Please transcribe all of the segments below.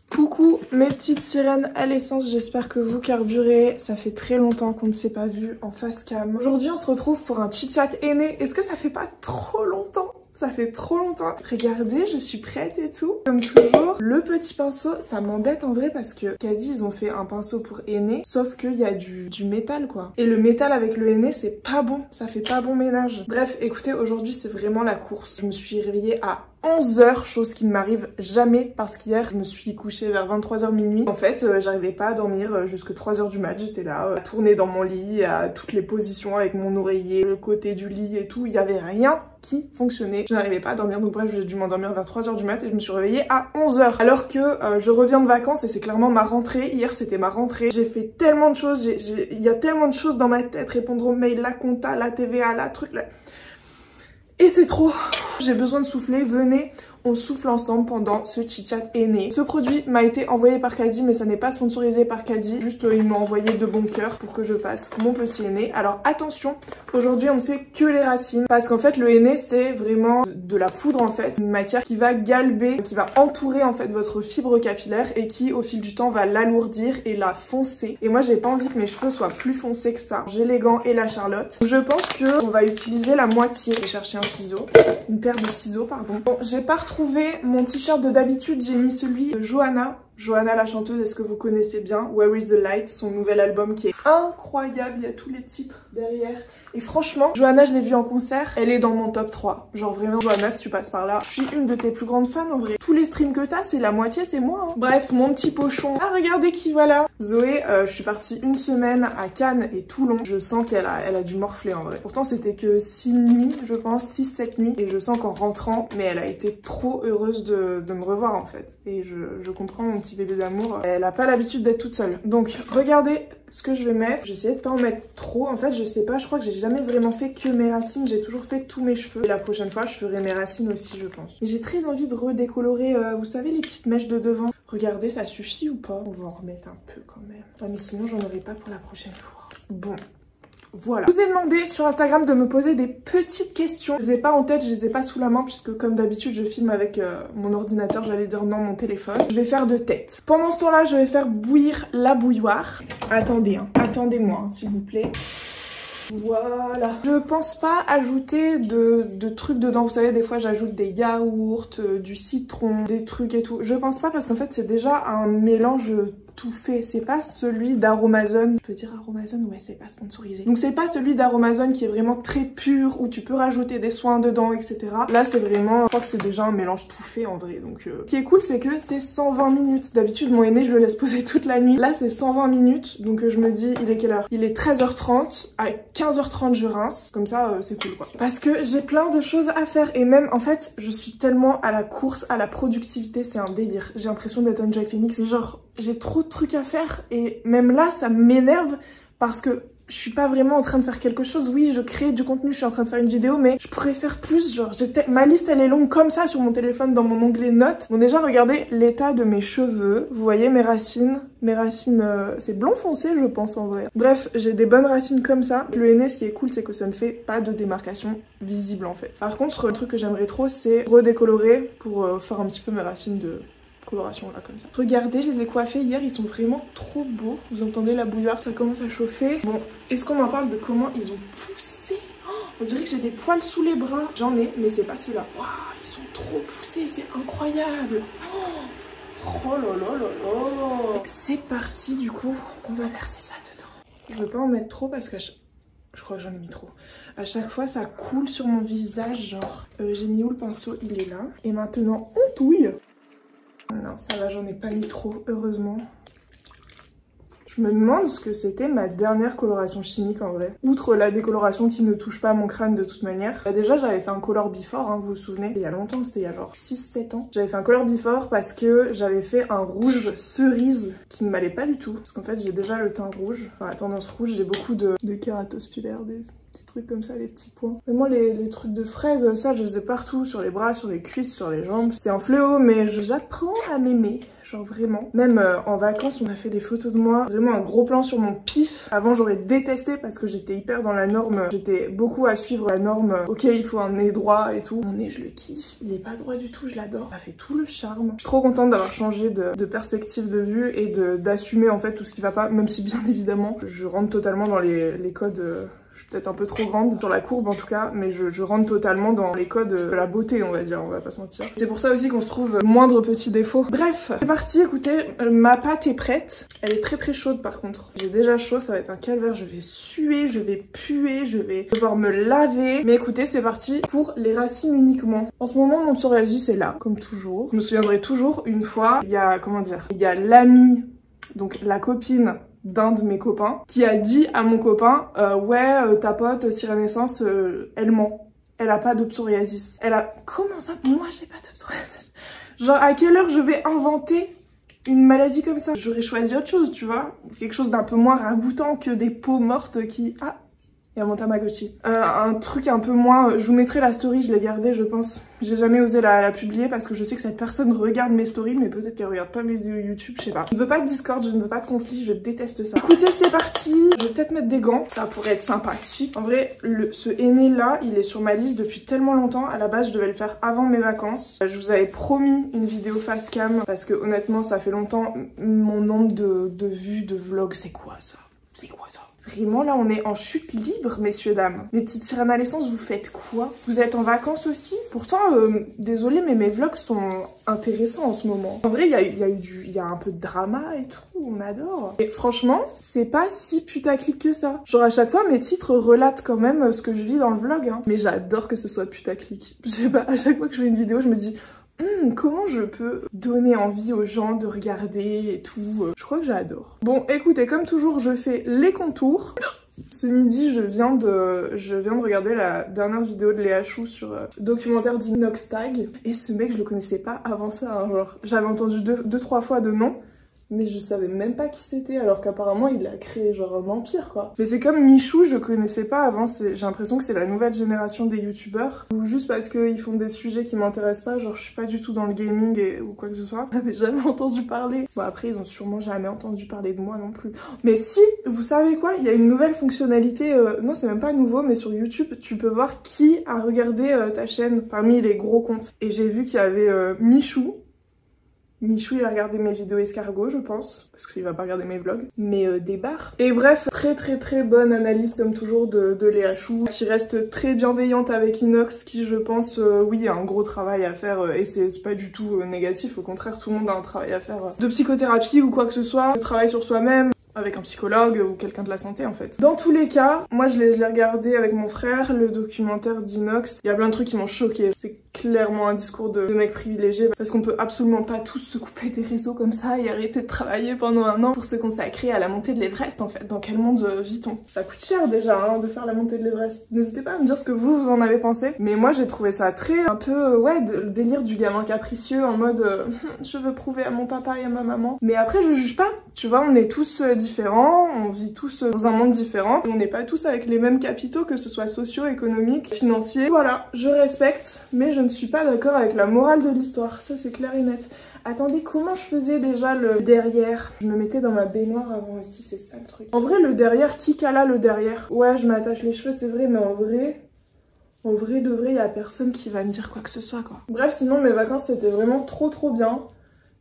Coucou mes petites sirènes à l'essence, j'espère que vous carburez. Ça fait très longtemps qu'on ne s'est pas vu en face cam. Aujourd'hui on se retrouve pour un chit-chat aîné. Est-ce que ça fait pas trop longtemps? Ça fait trop longtemps. Regardez, je suis prête et tout. Comme toujours, le petit pinceau, ça m'embête en vrai parce que Caddy, ils ont fait un pinceau pour aîné, sauf qu'il y a du métal quoi. Et le métal avec le aîné, c'est pas bon. Ça fait pas bon ménage. Bref, écoutez, aujourd'hui c'est vraiment la course. Je me suis réveillée à 11h, chose qui ne m'arrive jamais parce qu'hier je me suis couchée vers 23h minuit. En fait, j'arrivais pas à dormir jusque 3h du mat. J'étais là, à tourner dans mon lit, à toutes les positions avec mon oreiller, le côté du lit et tout. Il y avait rien qui fonctionnait. Je n'arrivais pas à dormir, donc bref, j'ai dû m'endormir vers 3h du mat et je me suis réveillée à 11h. Alors que je reviens de vacances et c'est clairement ma rentrée. Hier, c'était ma rentrée. J'ai fait tellement de choses, il y a tellement de choses dans ma tête. Répondre aux mails, la compta, la TVA, la truc, la... Et c'est trop. J'ai besoin de souffler, venez, on souffle ensemble pendant ce chit-chat aîné. Ce produit m'a été envoyé par Caddy, mais ça n'est pas sponsorisé par Caddy. Juste, ils m'ont envoyé de bon cœur pour que je fasse mon petit aîné. Alors attention, aujourd'hui on ne fait que les racines. Parce qu'en fait, le aîné, c'est vraiment de la poudre en fait. Une matière qui va galber, qui va entourer en fait votre fibre capillaire et qui au fil du temps va l'alourdir et la foncer. Et moi, j'ai pas envie que mes cheveux soient plus foncés que ça. J'ai les gants et la Charlotte. Je pense que on va utiliser la moitié. Je vais chercher un ciseau. Une paire de ciseaux, pardon. Bon, j'ai pas retrouvé mon t-shirt de d'habitude, j'ai mis celui de Johanna. Johanna la chanteuse, est-ce que vous connaissez bien? Where is the Light, son nouvel album qui est incroyable, il y a tous les titres derrière. Et franchement, Johanna, je l'ai vue en concert, elle est dans mon top 3. Genre vraiment, Johanna, si tu passes par là, je suis une de tes plus grandes fans en vrai. Tous les streams que t'as, c'est la moitié, c'est moi. Hein. Bref, mon petit pochon. Ah, regardez qui va là. Zoé, je suis partie une semaine à Cannes et Toulon. Je sens qu'elle a dû morfler en vrai. Pourtant, c'était que 6 nuits, je pense, 6-7 nuits. Et je sens qu'en rentrant, mais elle a été trop heureuse de me revoir en fait. Et je comprends mon petit bébé d'amour. Elle a pas l'habitude d'être toute seule. Donc, regardez ce que je vais mettre. J'essaie de pas en mettre trop. En fait, je sais pas, je crois que j'ai jamais vraiment fait que mes racines. J'ai toujours fait tous mes cheveux. Et la prochaine fois, je ferai mes racines aussi, je pense. Mais j'ai très envie de redécolorer, vous savez, les petites mèches de devant. Regardez, ça suffit ou pas? On va en remettre un peu quand même. Ah, mais sinon, j'en aurai pas pour la prochaine fois. Bon. Voilà. Je vous ai demandé sur Instagram de me poser des petites questions. Je les ai pas en tête, je les ai pas sous la main puisque comme d'habitude je filme avec mon ordinateur, j'allais dire non mon téléphone. Je vais faire de tête. Pendant ce temps-là, je vais faire bouillir la bouilloire. Attendez, hein. Attendez-moi hein, s'il vous plaît. Voilà. Je pense pas ajouter de trucs dedans. Vous savez, des fois j'ajoute des yaourts, du citron, des trucs et tout. Je pense pas parce qu'en fait c'est déjà un mélange tout fait. C'est pas celui d'Aromazone. Je peux dire Aromazone? Ouais, c'est pas sponsorisé. Donc c'est pas celui d'Aromazone qui est vraiment très pur où tu peux rajouter des soins dedans, etc. Là c'est vraiment, je crois que c'est déjà un mélange tout fait en vrai. Donc ce qui est cool c'est que c'est 120 minutes. D'habitude mon aîné je le laisse poser toute la nuit. Là c'est 120 minutes. Donc je me dis, il est quelle heure? Il est 13h30. À 15h30 je rince. Comme ça c'est cool quoi. Parce que j'ai plein de choses à faire. Et même en fait je suis tellement à la course, à la productivité. C'est un délire. J'ai l'impression d'être un Joy Phoenix. Genre j'ai trop de trucs à faire et même là ça m'énerve parce que je suis pas vraiment en train de faire quelque chose. Oui, je crée du contenu, je suis en train de faire une vidéo, mais je pourrais faire plus. Genre, ma liste, elle est longue comme ça sur mon téléphone dans mon onglet notes. Bon, déjà, regardez l'état de mes cheveux. Vous voyez mes racines. Mes racines, c'est blond foncé, je pense, en vrai. Bref, j'ai des bonnes racines comme ça. Le aîné, ce qui est cool, c'est que ça ne fait pas de démarcation visible, en fait. Par contre, le truc que j'aimerais trop, c'est redécolorer pour faire un petit peu mes racines de coloration là comme ça. Regardez, je les ai coiffés hier, ils sont vraiment trop beaux. Vous entendez la bouilloire, ça commence à chauffer. Bon, est-ce qu'on en parle de comment ils ont poussé? Oh, on dirait que j'ai des poils sous les bras. J'en ai, mais c'est pas ceux-là. Waouh, ils sont trop poussés, c'est incroyable. Oh là là là là. C'est parti du coup, on va verser ça dedans. Je veux pas en mettre trop parce que je crois que j'en ai mis trop. À chaque fois, ça coule sur mon visage, genre. J'ai mis où le pinceau? Il est là. Et maintenant, on touille. Non, ça va, j'en ai pas mis trop, heureusement. Je me demande ce que c'était ma dernière coloration chimique en vrai. Outre la décoloration qui ne touche pas mon crâne de toute manière. Bah déjà j'avais fait un color before, hein, vous vous souvenez. Il y a longtemps, c'était il y a genre 6-7 ans. J'avais fait un color before parce que j'avais fait un rouge cerise qui ne m'allait pas du tout. Parce qu'en fait j'ai déjà le teint rouge. Enfin la tendance rouge, j'ai beaucoup de kératospulaire, petits trucs comme ça, les petits points. Mais moi les trucs de fraises, ça je les ai partout, sur les bras, sur les cuisses, sur les jambes. C'est un fléau mais j'apprends à m'aimer. Genre vraiment. Même en vacances, on a fait des photos de moi. Vraiment un gros plan sur mon pif. Avant, j'aurais détesté parce que j'étais hyper dans la norme. J'étais beaucoup à suivre la norme. Ok, il faut un nez droit et tout. Mon nez, je le kiffe. Il est pas droit du tout, je l'adore. Ça fait tout le charme. Je suis trop contente d'avoir changé de perspective de vue et d'assumer en fait tout ce qui va pas. Même si bien évidemment, je rentre totalement dans les codes... Je suis peut-être un peu trop grande, sur la courbe en tout cas, mais je rentre totalement dans les codes de la beauté, on va dire, on va pas se mentir. C'est pour ça aussi qu'on se trouve moindre petit défaut. Bref, c'est parti, écoutez, ma pâte est prête. Elle est très très chaude par contre. J'ai déjà chaud, ça va être un calvaire, je vais suer, je vais puer, je vais devoir me laver. Mais écoutez, c'est parti pour les racines uniquement. En ce moment, mon psoriasis est là, comme toujours. Je me souviendrai toujours une fois, il y a, comment dire, il y a l'amie, donc la copine d'un de mes copains qui a dit à mon copain ouais ta pote Cyrenaissance elle ment, elle a pas de psoriasis. Elle a... Comment ça? Moi j'ai pas de psoriasis. Genre à quelle heure je vais inventer une maladie comme ça? J'aurais choisi autre chose, tu vois, quelque chose d'un peu moins ragoûtant que des peaux mortes qui... Ah, il y a mon Tamagotchi. Un truc un peu moins... Je vous mettrai la story, je l'ai gardée je pense. J'ai jamais osé la publier parce que je sais que cette personne regarde mes stories, mais peut-être qu'elle regarde pas mes vidéos YouTube, je sais pas. Je ne veux pas de Discord, je ne veux pas de conflit, je déteste ça. Écoutez, c'est parti. Je vais peut-être mettre des gants, ça pourrait être sympathique. En vrai, ce henné là, il est sur ma liste depuis tellement longtemps. À la base, je devais le faire avant mes vacances. Je vous avais promis une vidéo face cam parce que honnêtement, ça fait longtemps. Mon nombre de vues de vlogs, c'est quoi ça? C'est quoi ça? Vraiment, là, on est en chute libre, messieurs, dames. Mes petites sirènes à l'essence, vous faites quoi? Vous êtes en vacances aussi? Pourtant, désolé, mais mes vlogs sont intéressants en ce moment. En vrai, il y a un peu de drama et tout, on adore. Et franchement, c'est pas si putaclic que ça. Genre, à chaque fois, mes titres relatent quand même ce que je vis dans le vlog, hein. Mais j'adore que ce soit putaclic. Je sais pas, à chaque fois que je fais une vidéo, je me dis... comment je peux donner envie aux gens de regarder et tout. Je crois que j'adore. Bon, écoutez, comme toujours, je fais les contours. Ce midi, je viens de regarder la dernière vidéo de Léa Chou sur documentaire d'Inox Tag. Et ce mec, je le connaissais pas avant ça. Hein, genre, j'avais entendu deux, trois fois de nom. Mais je savais même pas qui c'était, alors qu'apparemment il a créé genre un empire quoi. Mais c'est comme Michou, je connaissais pas avant, j'ai l'impression que c'est la nouvelle génération des youtubeurs. Ou juste parce qu'ils font des sujets qui m'intéressent pas, genre je suis pas du tout dans le gaming ou quoi que ce soit. J'avais jamais entendu parler. Bon après ils ont sûrement jamais entendu parler de moi non plus. Mais si, vous savez quoi, il y a une nouvelle fonctionnalité, non c'est même pas nouveau, mais sur YouTube tu peux voir qui a regardé ta chaîne parmi les gros comptes. Et j'ai vu qu'il y avait Michou. Michou il a regardé mes vidéos escargots je pense, parce qu'il va pas regarder mes vlogs, mais des barres. Et bref, très bonne analyse comme toujours de Léa Chou, qui reste très bienveillante avec Inox, qui je pense, oui, a un gros travail à faire, et c'est pas du tout négatif, au contraire tout le monde a un travail à faire de psychothérapie ou quoi que ce soit, de travail sur soi-même, avec un psychologue ou quelqu'un de la santé en fait. Dans tous les cas, moi je l'ai regardé avec mon frère, le documentaire d'Inox. Il y a plein de trucs qui m'ont choqué. C'est clairement un discours de mec privilégié parce qu'on peut absolument pas tous se couper des réseaux comme ça et arrêter de travailler pendant un an pour se consacrer à la montée de l'Everest en fait. Dans quel monde vit-on? Ça coûte cher déjà hein, de faire la montée de l'Everest. N'hésitez pas à me dire ce que vous en avez pensé. Mais moi j'ai trouvé ça très un peu ouais le délire du gamin capricieux en mode je veux prouver à mon papa et à ma maman. Mais après je juge pas. Tu vois, on est tous différents, on vit tous dans un monde différent. On n'est pas tous avec les mêmes capitaux, que ce soit sociaux, économiques, financiers. Voilà, je respecte, mais je ne suis pas d'accord avec la morale de l'histoire. Ça, c'est clair et net. Attendez, comment je faisais déjà le derrière? Je me mettais dans ma baignoire avant aussi, c'est ça le truc. En vrai, le derrière, qui cala le derrière? Ouais, je m'attache les cheveux, c'est vrai, mais en vrai de vrai, il y a personne qui va me dire quoi que ce soit, quoi. Bref, sinon, mes vacances, c'était vraiment trop bien.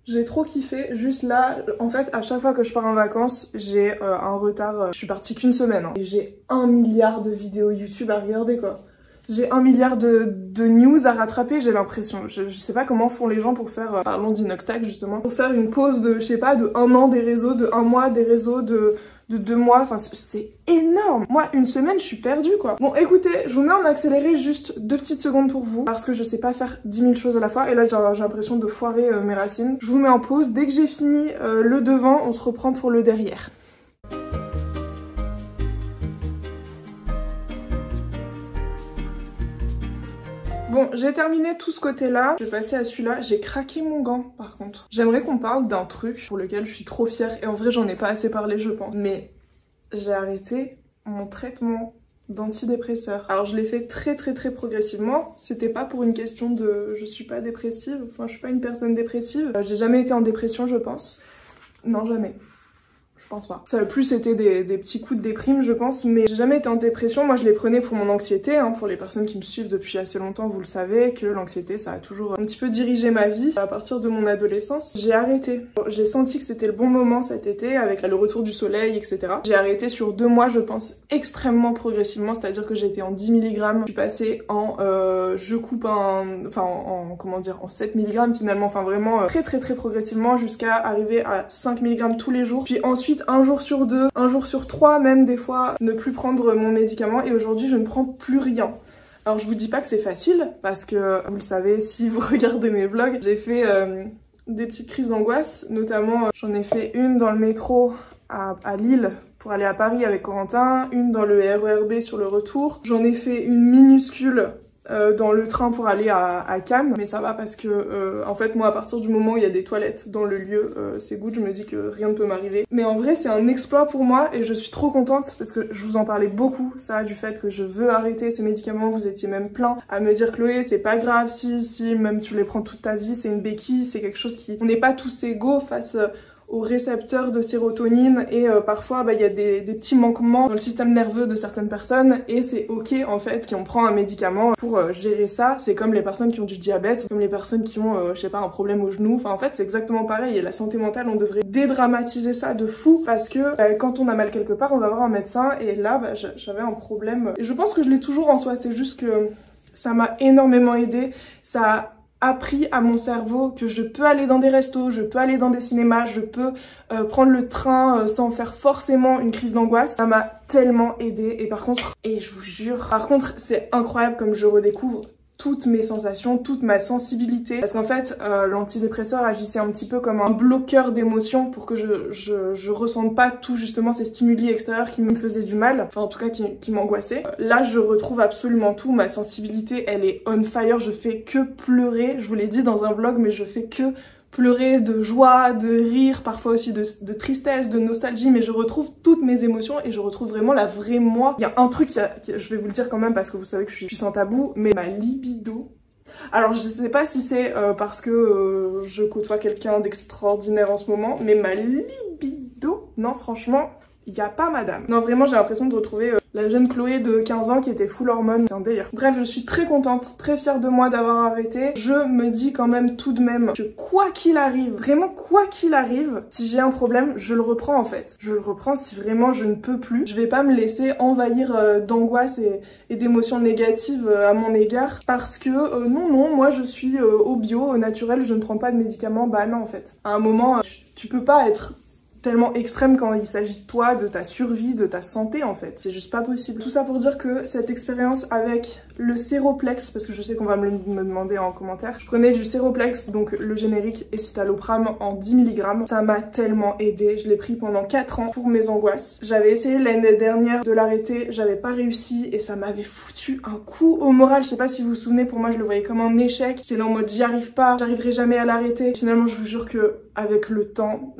J'ai trop kiffé, juste là, en fait, à chaque fois que je pars en vacances, j'ai un retard. Je suis partie qu'une semaine, hein, et j'ai 1 milliard de vidéos YouTube à regarder, quoi. J'ai 1 milliard de news à rattraper, j'ai l'impression. Je sais pas comment font les gens pour faire, parlons d'Inox Tag justement, pour faire une pause de, je sais pas, de 1 an des réseaux, de 1 mois des réseaux, de 2 mois, enfin c'est énorme. Moi, une semaine, je suis perdue quoi. Bon, écoutez, je vous mets en accéléré juste 2 petites secondes pour vous, parce que je sais pas faire 10 000 choses à la fois, et là j'ai l'impression de foirer mes racines. Je vous mets en pause, dès que j'ai fini le devant, on se reprend pour le derrière. Bon, j'ai terminé tout ce côté-là, je vais passer à celui-là. J'ai craqué mon gant, par contre. J'aimerais qu'on parle d'un truc pour lequel je suis trop fière, et en vrai, j'en ai pas assez parlé, je pense. Mais j'ai arrêté mon traitement d'antidépresseurs. Alors je l'ai fait très progressivement, c'était pas pour une question de je suis pas dépressive, enfin je suis pas une personne dépressive, j'ai jamais été en dépression je pense, non jamais. Je pense pas. Ça a plus été des petits coups de déprime, je pense, mais j'ai jamais été en dépression. Moi, je les prenais pour mon anxiété. Hein. Pour les personnes qui me suivent depuis assez longtemps, vous le savez, que l'anxiété, ça a toujours un petit peu dirigé ma vie. À partir de mon adolescence, j'ai arrêté. J'ai senti que c'était le bon moment cet été, avec le retour du soleil, etc. J'ai arrêté sur 2 mois, je pense, extrêmement progressivement, c'est-à-dire que j'ai été en 10 mg. Je suis passée en... je coupe comment dire, en 7 mg finalement. Enfin, vraiment très progressivement jusqu'à arriver à 5 mg tous les jours. Puis ensuite, un jour sur 2, un jour sur 3 même des fois, ne plus prendre mon médicament et aujourd'hui je ne prends plus rien. Alors je vous dis pas que c'est facile parce que vous le savez si vous regardez mes vlogs, j'ai fait des petites crises d'angoisse, notamment j'en ai fait une dans le métro à Lille pour aller à Paris avec Corentin, une dans le RER B sur le retour, j'en ai fait une minuscule dans le train pour aller à Cannes, mais ça va parce que en fait moi à partir du moment où il y a des toilettes dans le lieu c'est good, je me dis que rien ne peut m'arriver. Mais en vrai c'est un exploit pour moi et je suis trop contente parce que je vous en parlais beaucoup ça du fait que je veux arrêter ces médicaments, vous étiez même plein à me dire Chloé c'est pas grave si même tu les prends toute ta vie, c'est une béquille, c'est quelque chose qui... On n'est pas tous égaux face aux récepteurs de sérotonine et parfois il y a des petits manquements dans le système nerveux de certaines personnes et c'est ok en fait si on prend un médicament pour gérer ça. C'est comme les personnes qui ont du diabète, comme les personnes qui ont je sais pas un problème au genou, enfin en fait c'est exactement pareil et la santé mentale on devrait dédramatiser ça de fou parce que quand on a mal quelque part on va voir un médecin et là j'avais un problème et je pense que je l'ai toujours en soi, c'est juste que ça m'a énormément aidé, ça a appris à mon cerveau que je peux aller dans des restos, je peux aller dans des cinémas, je peux prendre le train sans faire forcément une crise d'angoisse. Ça m'a tellement aidé et par contre, et je vous jure, par contre c'est incroyable comme je redécouvre toutes mes sensations, toute ma sensibilité. Parce qu'en fait, l'antidépresseur agissait un petit peu comme un bloqueur d'émotions pour que je ressente pas tout justement ces stimuli extérieurs qui me faisaient du mal, enfin en tout cas qui m'angoissaient. Là, je retrouve absolument tout, ma sensibilité, elle est on fire, je fais que pleurer. Je vous l'ai dit dans un vlog, mais je fais que pleurer de joie, de rire, parfois aussi de tristesse, de nostalgie, mais je retrouve toutes mes émotions et je retrouve vraiment la vraie moi. Il y a un truc, je vais vous le dire quand même parce que vous savez que je suis sans tabou, mais ma libido. Alors je sais pas si c'est parce que je côtoie quelqu'un d'extraordinaire en ce moment, mais ma libido, non franchement, il y a pas madame. Non vraiment j'ai l'impression de retrouver la jeune Chloé de 15 ans qui était full hormones, c'est un délire. Bref, je suis très contente, très fière de moi d'avoir arrêté. Je me dis quand même tout de même que quoi qu'il arrive, vraiment quoi qu'il arrive, si j'ai un problème, je le reprends en fait. Je le reprends si vraiment je ne peux plus. Je vais pas me laisser envahir d'angoisse et d'émotions négatives à mon égard parce que non, moi je suis au bio, au naturel, je ne prends pas de médicaments. Bah non en fait. À un moment, tu peux pas être tellement extrême quand il s'agit de toi, de ta survie, de ta santé en fait. C'est juste pas possible. Tout ça pour dire que cette expérience avec le Séroplex, parce que je sais qu'on va me demander en commentaire, je prenais du Séroplex, donc le générique escitalopram en 10 mg. Ça m'a tellement aidé. Je l'ai pris pendant 4 ans pour mes angoisses. J'avais essayé l'année dernière de l'arrêter, j'avais pas réussi et ça m'avait foutu un coup au moral. Je sais pas si vous vous souvenez, pour moi je le voyais comme un échec. J'étais là en mode j'y arrive pas, j'arriverai jamais à l'arrêter. Finalement je vous jure que avec le temps,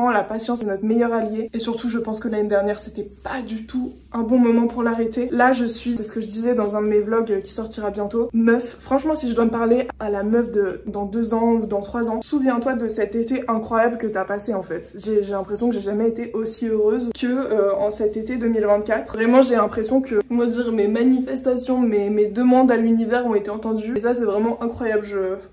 la patience est notre meilleur allié. Et surtout, je pense que l'année dernière, c'était pas du tout un bon moment pour l'arrêter. Là, je suis, c'est ce que je disais dans un de mes vlogs qui sortira bientôt, meuf. Franchement, si je dois me parler à la meuf de dans 2 ans ou dans 3 ans, souviens-toi de cet été incroyable que t'as passé en fait. J'ai l'impression que j'ai jamais été aussi heureuse que en cet été 2024. Vraiment, j'ai l'impression que, comment dire, mes manifestations, mes demandes à l'univers ont été entendues. Et ça, c'est vraiment incroyable.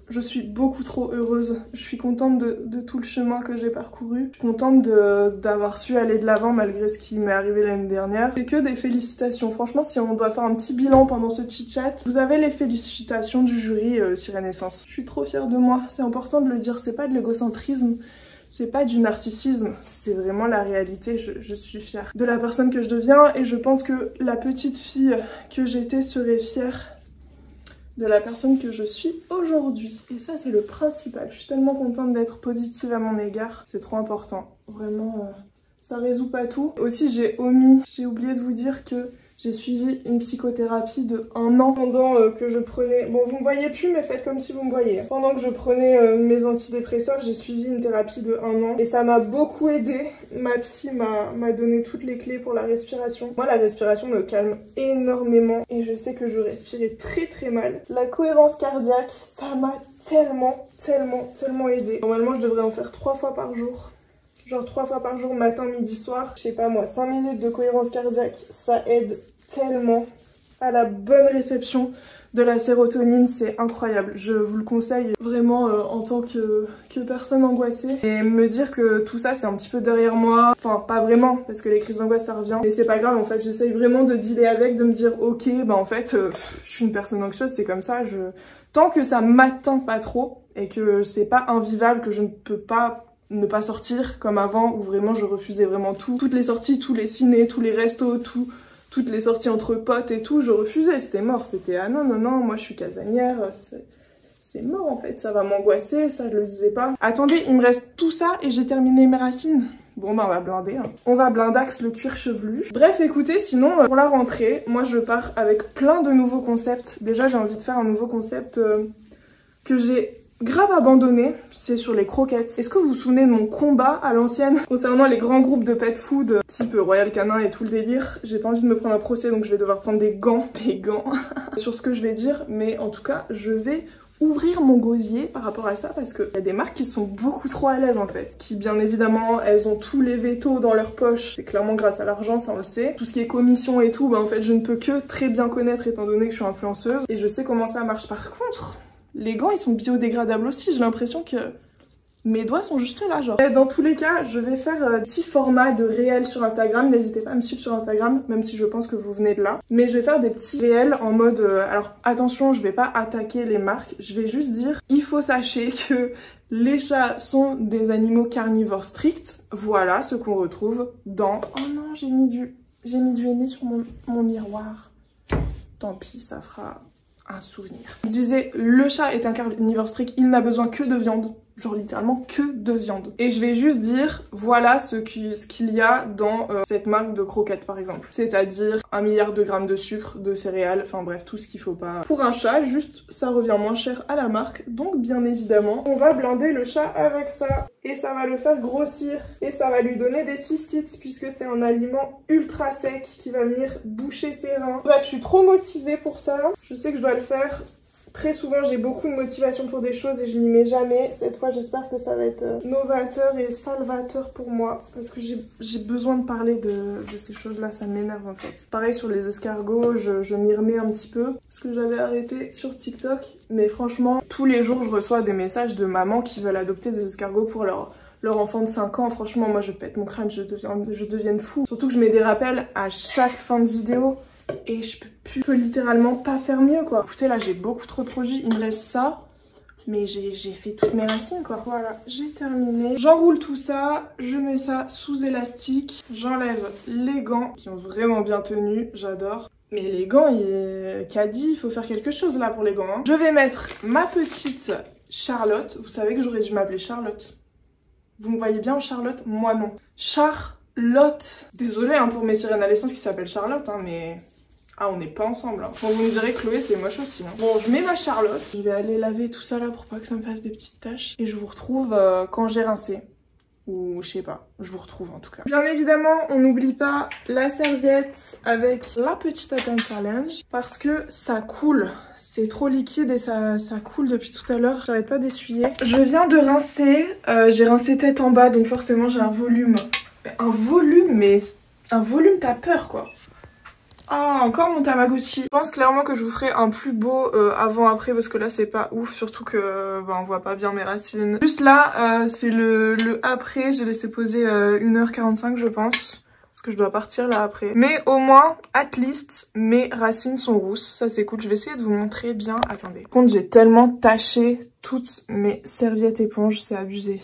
Je suis beaucoup trop heureuse. Je suis contente de tout le chemin que j'ai parcouru. Je suis contente d'avoir su aller de l'avant malgré ce qui m'est arrivé l'année dernière. C'est que des félicitations. Franchement, si on doit faire un petit bilan pendant ce chit-chat, vous avez les félicitations du jury Sirenaissance. Je suis trop fière de moi. C'est important de le dire. C'est pas de l'égocentrisme. C'est pas du narcissisme, c'est vraiment la réalité. Je suis fière de la personne que je deviens et je pense que la petite fille que j'étais serait fière de la personne que je suis aujourd'hui. Et ça, c'est le principal. Je suis tellement contente d'être positive à mon égard. C'est trop important. Vraiment, ça résout pas tout. Aussi, j'ai oublié de vous dire que J'ai suivi une psychothérapie de 1 an pendant que je prenais... Bon, vous me voyez plus, mais faites comme si vous me voyez. Pendant que je prenais mes antidépresseurs, j'ai suivi une thérapie de 1 an. Et ça m'a beaucoup aidé. Ma psy m'a donné toutes les clés pour la respiration. Moi, la respiration me calme énormément. Et je sais que je respirais très très mal. La cohérence cardiaque, ça m'a tellement aidé. Normalement, je devrais en faire 3 fois par jour. Genre 3 fois par jour, matin, midi, soir. Je sais pas moi, 5 minutes de cohérence cardiaque, ça aide tellement à la bonne réception de la sérotonine, c'est incroyable. Je vous le conseille vraiment en tant que personne angoissée. Et me dire que tout ça c'est un petit peu derrière moi, enfin pas vraiment, parce que les crises d'angoisse ça revient. Mais c'est pas grave en fait, j'essaye vraiment de dealer avec, de me dire ok, bah en fait, je suis une personne anxieuse, c'est comme ça. Tant que ça m'atteint pas trop et que c'est pas invivable, que je ne peux pas ne pas sortir comme avant où vraiment je refusais vraiment tout. Toutes les sorties, tous les cinés, tous les restos, toutes les sorties entre potes et tout, je refusais, c'était mort. C'était ah non, moi je suis casanière, c'est mort en fait, ça va m'angoisser, ça je le disais pas. Attendez, il me reste tout ça et j'ai terminé mes racines. Bon bah on va blinder, hein. On va blindax le cuir chevelu. Bref écoutez, sinon pour la rentrée, moi je pars avec plein de nouveaux concepts. Déjà j'ai envie de faire un nouveau concept que j'ai grave abandonné, c'est sur les croquettes. Est-ce que vous vous souvenez de mon combat à l'ancienne concernant les grands groupes de pet food type Royal Canin et tout le délire? J'ai pas envie de me prendre un procès donc je vais devoir prendre des gants sur ce que je vais dire, mais en tout cas je vais ouvrir mon gosier par rapport à ça parce qu'il y a des marques qui sont beaucoup trop à l'aise en fait, qui bien évidemment elles ont tous les vétos dans leur poche, c'est clairement grâce à l'argent, ça on le sait. Tout ce qui est commission et tout, bah en fait je ne peux que très bien connaître étant donné que je suis influenceuse et je sais comment ça marche. Par contre, les gants ils sont biodégradables aussi, j'ai l'impression que mes doigts sont juste là genre. Et dans tous les cas, je vais faire un petit format de réel sur Instagram, n'hésitez pas à me suivre sur Instagram, même si je pense que vous venez de là. Mais je vais faire des petits réels en mode, alors attention, je vais pas attaquer les marques, je vais juste dire, il faut sachez que les chats sont des animaux carnivores stricts, voilà ce qu'on retrouve dans... Oh non, j'ai mis du henné sur mon miroir. Tant pis, ça fera... un souvenir. Je disais, le chat est un carnivore strict, il n'a besoin que de viande. Genre littéralement que de viande. Et je vais juste dire, voilà ce qu'il y a dans cette marque de croquettes par exemple. C'est-à-dire 1 milliard de grammes de sucre, de céréales, enfin bref, tout ce qu'il faut pas. Pour un chat, juste ça revient moins cher à la marque. Donc bien évidemment, on va blinder le chat avec ça. Et ça va le faire grossir. Et ça va lui donner des cystites puisque c'est un aliment ultra sec qui va venir boucher ses reins. Bref, je suis trop motivée pour ça. Je sais que je dois le faire. Très souvent j'ai beaucoup de motivation pour des choses et je m'y mets jamais. Cette fois j'espère que ça va être novateur et salvateur pour moi. Parce que j'ai besoin de parler de ces choses là, ça m'énerve en fait. Pareil sur les escargots, je m'y remets un petit peu. Parce que j'avais arrêté sur TikTok. Mais franchement, tous les jours je reçois des messages de mamans qui veulent adopter des escargots pour leur enfant de 5 ans. Franchement moi je pète mon crâne, je deviens fou. Surtout que je mets des rappels à chaque fin de vidéo. Et je peux littéralement pas faire mieux quoi. Écoutez là j'ai beaucoup trop de produits, il me reste ça. Mais j'ai fait toutes mes racines quoi. Voilà, j'ai terminé. J'enroule tout ça, je mets ça sous élastique. J'enlève les gants qui ont vraiment bien tenu, j'adore. Mais les gants, qu'a dit, il faut faire quelque chose là pour les gants. Hein. Je vais mettre ma petite Charlotte. Vous savez que j'aurais dû m'appeler Charlotte. Vous me voyez bien en Charlotte? Moi non. Charlotte. Désolée hein, pour mes sirènes à l'essence qui s'appellent Charlotte, hein, mais... Ah, on n'est pas ensemble. Hein. Bon, vous me direz, Chloé, c'est moche aussi. Hein. Bon, je mets ma Charlotte. Je vais aller laver tout ça là pour pas que ça me fasse des petites taches. Et je vous retrouve quand j'ai rincé. Ou je sais pas, je vous retrouve en tout cas. Bien évidemment, on n'oublie pas la serviette avec la petite pince à linge. Parce que ça coule. C'est trop liquide et ça coule depuis tout à l'heure. J'arrête pas d'essuyer. Je viens de rincer. J'ai rincé tête en bas, donc forcément j'ai un volume. Un volume, mais un volume t'as peur quoi. Ah, encore mon Tamagotchi. Je pense clairement que je vous ferai un plus beau avant-après parce que là c'est pas ouf, surtout que on voit pas bien mes racines. Juste là, c'est le après, j'ai laissé poser 1h45 je pense. Parce que je dois partir là après. Mais au moins, at least, mes racines sont rousses. Ça c'est cool. Je vais essayer de vous montrer bien. Attendez. Par contre, j'ai tellement taché toutes mes serviettes éponges, c'est abusé.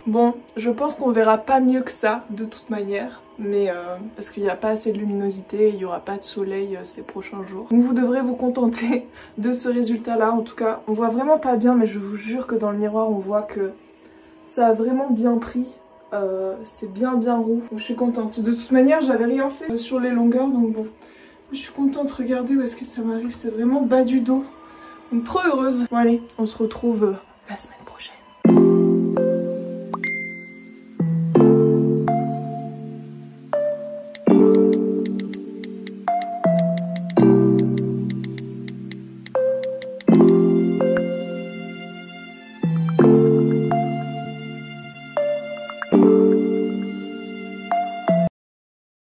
Bon, je pense qu'on verra pas mieux que ça de toute manière, mais parce qu'il n'y a pas assez de luminosité, il n'y aura pas de soleil ces prochains jours. Donc vous devrez vous contenter de ce résultat là. En tout cas, on voit vraiment pas bien, mais je vous jure que dans le miroir on voit que ça a vraiment bien pris. C'est bien roux, donc je suis contente. De toute manière j'avais rien fait sur les longueurs, donc bon, je suis contente. Regardez où est-ce que ça m'arrive, c'est vraiment bas du dos, donc trop heureuse. Bon allez, on se retrouve la semaine prochaine.